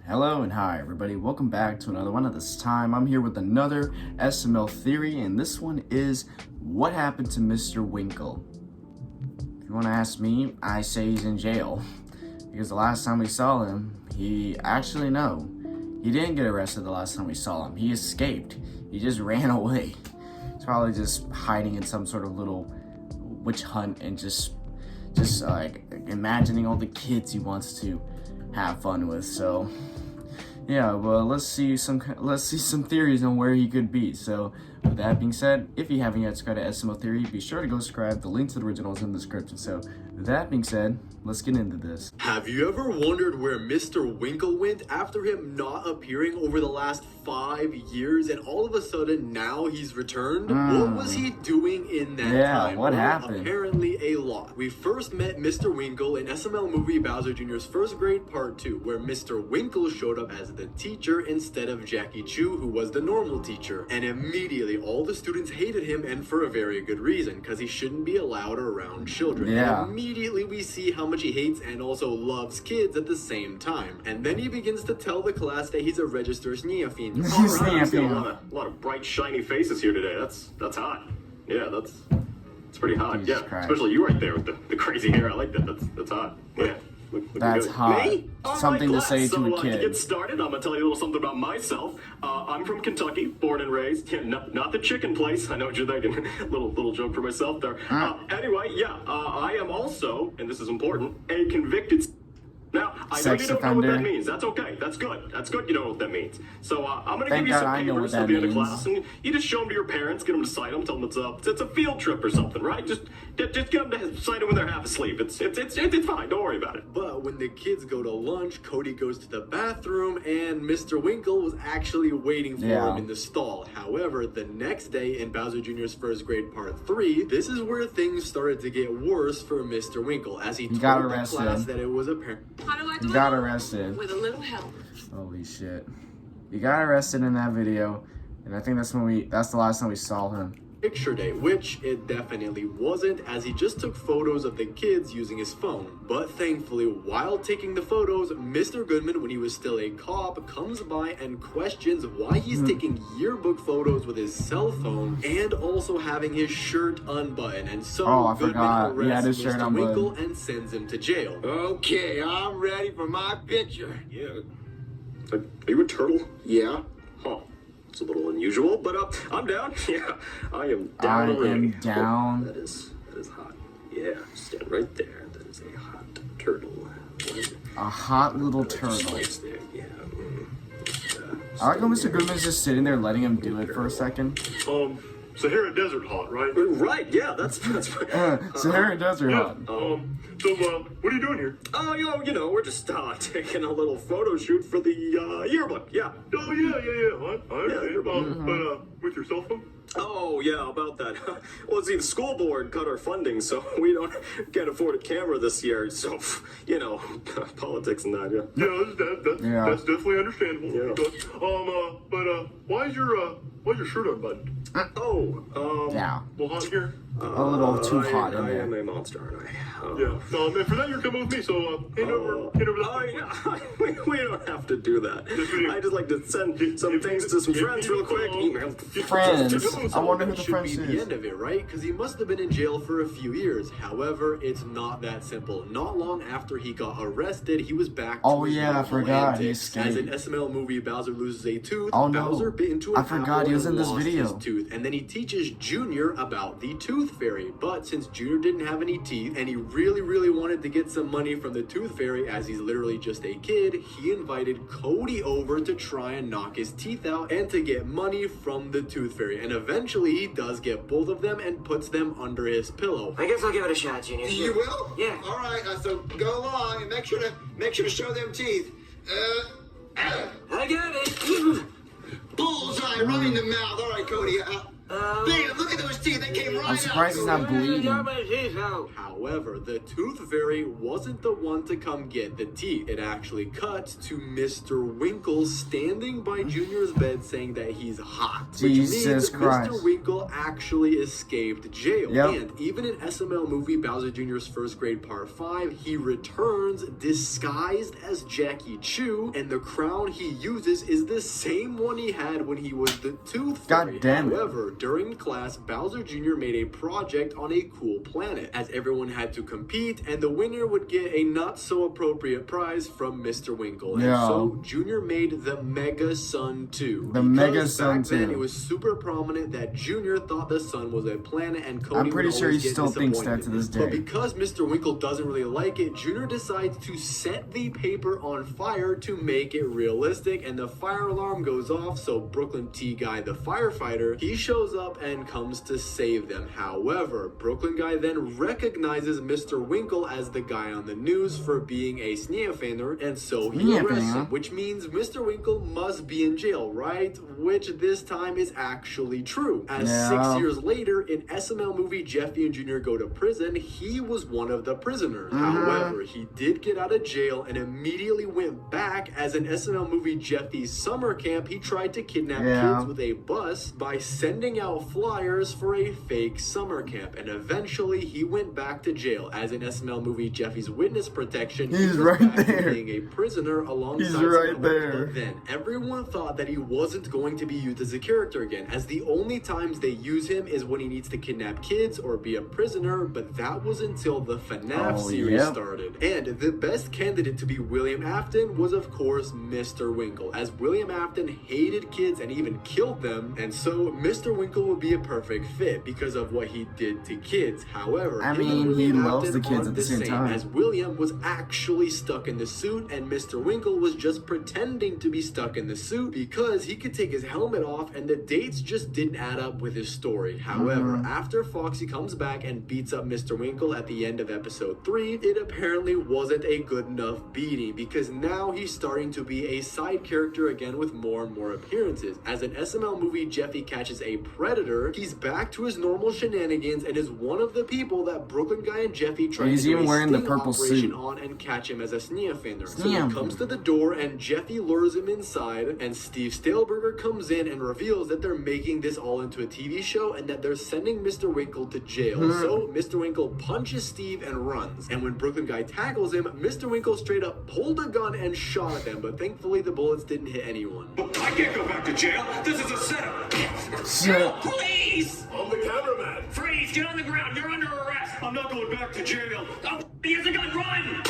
Hello and hi everybody, welcome back to another one. At this time I'm here with another SML theory, and this one is what happened to Mr. Winkle. If you want to ask me, I say he's in jail, because the last time we saw him, he didn't get arrested. The last time we saw him, he escaped. He just ran away. He's probably just hiding in some sort of little witch hunt and just like imagining all the kids he wants to have fun with. So yeah, well, let's see some theories on where he could be. So with that being said, if you haven't yet subscribed to SML Theory, be sure to go subscribe. The link to the original is in the description. So with that being said, let's get into this. Have you ever wondered where Mr. Winkle went after him not appearing over the last 5 years, and all of a sudden now he's returned? What was he doing in that time? What well, happened? Apparently a lot. We first met Mr. Winkle in SML movie Bowser Jr.'s First Grade Part 2, where Mr. Winkle showed up as the teacher instead of Jackie Chu, who was the normal teacher. And immediately all the students hated him, and for a very good reason, because he shouldn't be allowed around children. Yeah. And immediately we see how much he hates and also loves kids at the same time. And then he begins to tell the class that he's a registered sneafine. Alright, a lot of bright, shiny faces here today. That's hot. Yeah, that's pretty hot. Jesus yeah, Christ. Especially you right there with the crazy hair. I like that. That's hot. Yeah. That's good. hot. Me? Something to say to a To kid. get started, I'm gonna tell you a little something about myself. I'm from Kentucky, born and raised. Yeah, not the chicken place. I know what you're thinking. little joke for myself there. Anyway, yeah, I am also, and this is important, a convicted. Now, I know you don't know what that means. That's okay. That's good. That's good you know what that means. So, I'm going to give you some papers at the end of class, and you just show them to your parents, get them to sign them, tell them it's a field trip or something, right? Just get them to sign them when they're half asleep. It's fine. Don't worry about it. But when the kids go to lunch, Cody goes to the bathroom, and Mr. Winkle was actually waiting for him in the stall. However, the next day in Bowser Jr.'s First Grade Part 3, this is where things started to get worse for Mr. Winkle, as he told the class that it was apparent. He got arrested. With a little help. Holy shit. He got arrested in that video, and I think that's the last time we saw him. Picture day, which it definitely wasn't, as he just took photos of the kids using his phone. But thankfully, while taking the photos, Mr. Goodman, when he was still a cop, comes by and questions why he's taking yearbook photos with his cell phone and also having his shirt unbuttoned. And so I Goodman forgot. He had his arrests shirt Mr. unbuttoned. Winkle and sends him to jail. Okay, I'm ready for my picture. Yeah. Are you a turtle? Yeah. Huh. It's a little unusual, but I'm down. Yeah, I am down. I am down. Oh, that is hot. Yeah, stand right there. That is a hot turtle. A hot little turtle. Nice there. Yeah. I like how Mr. Goodman's just sitting there letting him do it for a second. Sahara Desert hot, right? Right. Yeah, that's Sahara Desert hot. So, what are you doing here? Oh, you know, we're just taking a little photo shoot for the yearbook. Yeah. Oh, yeah. I understand. But with your cell phone? Oh, yeah, about that. Well, see, the school board cut our funding, so we can't afford a camera this year. So, you know, politics and that, yeah. Yeah, that's definitely understandable. Yeah. But why's your shirt unbuttoned? Yeah. A little hot here? A little too hot in I there. am a monster, aren't I? Yeah. And for that, you're coming with me, so hand over that. Yeah. we don't have to do that. I just like to send some things to some friends real quick. Email. Friends. I wonder who the Should friends be the is. end of it, right? Because he must have been in jail for a few years. However, it's not that simple. Not long after he got arrested, he was back to his normal I forgot. He antics. As in escaped. SML movie Bowser Loses a Tooth, Oh, no. Bowser bit into an I forgot apple he was and in this lost video. his tooth, and then he teaches Junior about the Tooth Fairy. But since Junior didn't have any teeth, and he really wanted to get some money from the Tooth Fairy, as he's literally just a kid, he invited Cody over to try and knock his teeth out and to get money from the Tooth Fairy. And eventually he does get both of them and puts them under his pillow. I guess I'll give it a shot, Junior. You will? Yeah. All right. So go along and make sure to show them teeth. I got it. Bullseye, right in the mouth. All right, Cody. Man, look at those teeth. They came right I'm surprised he's not bleeding. However, the Tooth Fairy wasn't the one to come get the teeth. It actually cut to Mr. Winkle standing by Junior's bed saying that he's hot. Jesus which means Christ. Mr. Winkle actually escaped jail. Yep. And even in SML movie Bowser Jr.'s First Grade Part 5, he returns disguised as Jackie Chu, and the crown he uses is the same one he had when he was the Tooth Fairy. God damn it. However, during class, Bowser Jr. made a project on a cool planet, as everyone had to compete, and the winner would get a not-so-appropriate prize from Mr. Winkle. And Yeah. so, Junior made the Mega Sun 2. The Because Mega Sun back then, 2. it was super prominent that Junior thought the sun was a planet, and Cody I'm pretty would sure always he get still thinks that disappointed. to this But day. because Mr. Winkle doesn't really like it, Junior decides to set the paper on fire to make it realistic, and the fire alarm goes off, so Brooklyn T. Guy, the firefighter, he shows up and comes to save them. However, Brooklyn Guy then recognizes Mr. Winkle as the guy on the news for being a sneafander, and so he arrests him, which means Mr. Winkle must be in jail, right? Which this time is actually true. As 6 years later, in SML movie Jeffy and Junior Go to Prison, he was one of the prisoners. However, he did get out of jail and immediately went back. As in SML movie Jeffy's Summer Camp, he tried to kidnap kids with a bus by sending out flyers for a fake summer camp, and eventually he went back to jail. As in SML movie Jeffy's Witness Protection, he was right back to there. being a prisoner alongside He's some right others. there. But then everyone thought that he wasn't going to be used as a character again, as the only times they use him is when he needs to kidnap kids or be a prisoner, but that was until the FNAF series started. And the best candidate to be William Afton was of course Mr. Winkle, as William Afton hated kids and even killed them, and so Mr. Winkle would be a perfect fit because of what he did to kids. However, I him and mean, he William loves Afton the kids aren't at the same time. as William was actually stuck in the suit, and Mr. Winkle was just pretending to be stuck in the suit because he could take his helmet off and the dates just didn't add up with his story. However, after Foxy comes back and beats up Mr. Winkle at the end of episode 3, it apparently wasn't a good enough beating, because now he's starting to be a side character again with more and more appearances. As an SML movie Jeffy catches a predator, he's back to his normal shenanigans and is one of the people that Brooklyn Guy and Jeffy try to do even a wearing the sting purple operation suit. on and catch him as a sneafander. So he comes to the door and Jeffy lures him inside, and Steve Staleberger comes in and reveals that they're making this all into a TV show and that they're sending Mr. Winkle to jail. So Mr. Winkle punches Steve and runs, and when Brooklyn Guy tackles him, Mr. Winkle straight up pulled a gun and shot at them, but thankfully the bullets didn't hit anyone. I can't go back to jail. This is a setup. Police! I'm the cameraman. Freeze! Get on the ground. You're under arrest. I'm not going back to jail. Oh, he has a gun. Run!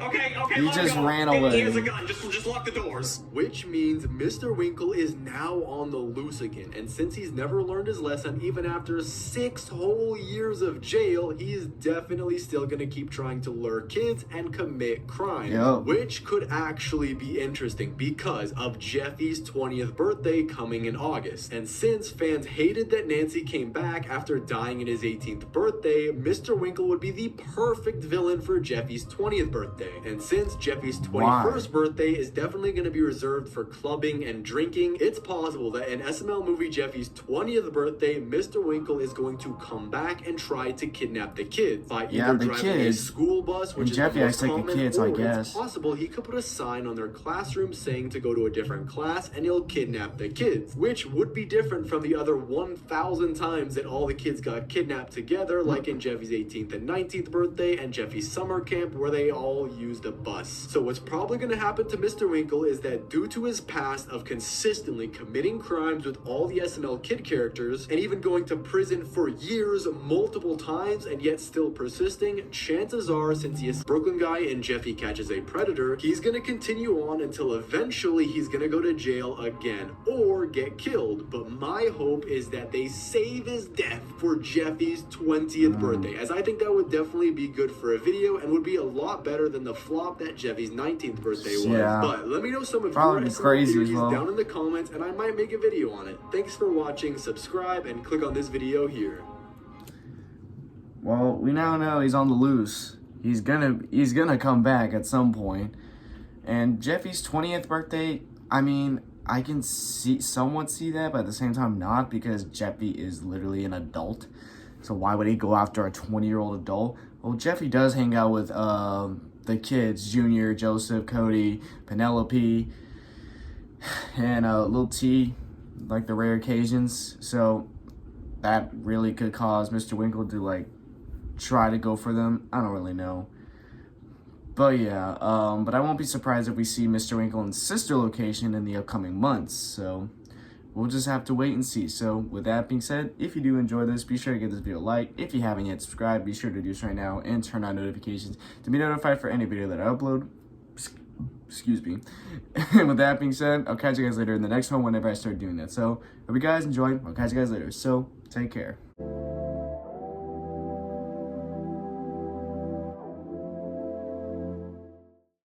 Okay. He let just go. ran He away. has a gun. Just lock the doors. Which means Mr. Winkle is now on the loose again, and since he's never learned his lesson, even after 6 whole years of jail, he is definitely still gonna keep trying to lure kids and commit crime. Which could actually be interesting because of Jeffy's 20th birthday coming in August. And since fans hated that Nancy came back after dying in his 18th birthday, Mr. Winkle would be the perfect villain for Jeffy's 20th birthday. And since Jeffy's 21st birthday is definitely going to be reserved for clubbing and drinking, it's possible that in SML movie Jeffy's 20th birthday, Mr. Winkle is going to come back and try to kidnap the kids by either driving a school bus, which is Jeffy the most has taken common, kids, I or guess. it's possible he could put a sign on their classroom saying to go to a different class and he'll kidnap the kids, which would be different from the other 1,000 times that all the kids got kidnapped together, like in Jeffy's 18th and 19th birthday and Jeffy's summer camp, where they all used a bus. So what's probably going to happen to Mr. Winkle is that due to his past of consistently committing crimes with all the SML kid characters and even going to prison for years multiple times and yet still persisting, chances are, since he is Brooklyn Guy and Jeffy catches a predator, he's going to continue on until eventually he's going to go to jail again or get killed. But my hope is that they save his death for Jeffy's 20th birthday, as I think that would definitely be good for a video and would be a lot better than the flop that Jeffy's 19th birthday was. But let me know some of your SML theories down in the comments and I might make a video on it. Thanks for watching, subscribe, and click on this video here. Well, we now know he's on the loose. He's gonna come back at some point. And Jeffy's 20th birthday, I mean, I can somewhat see that, but at the same time not, because Jeffy is literally an adult. So why would he go after a 20-year-old adult? Well, Jeffy does hang out with the kids, Junior, Joseph, Cody, Penelope, and Lil T, like the rare occasions. So that really could cause Mr. Winkle to like try to go for them. I don't really know. But yeah, but I won't be surprised if we see Mr. Winkle in sister location in the upcoming months. So we'll just have to wait and see. So with that being said, if you do enjoy this, be sure to give this video a like. If you haven't yet subscribed, be sure to do so right now and turn on notifications to be notified for any video that I upload. Excuse me. And with that being said, I'll catch you guys later in the next one whenever I start doing that. So hope you guys enjoyed. I'll catch you guys later. So take care.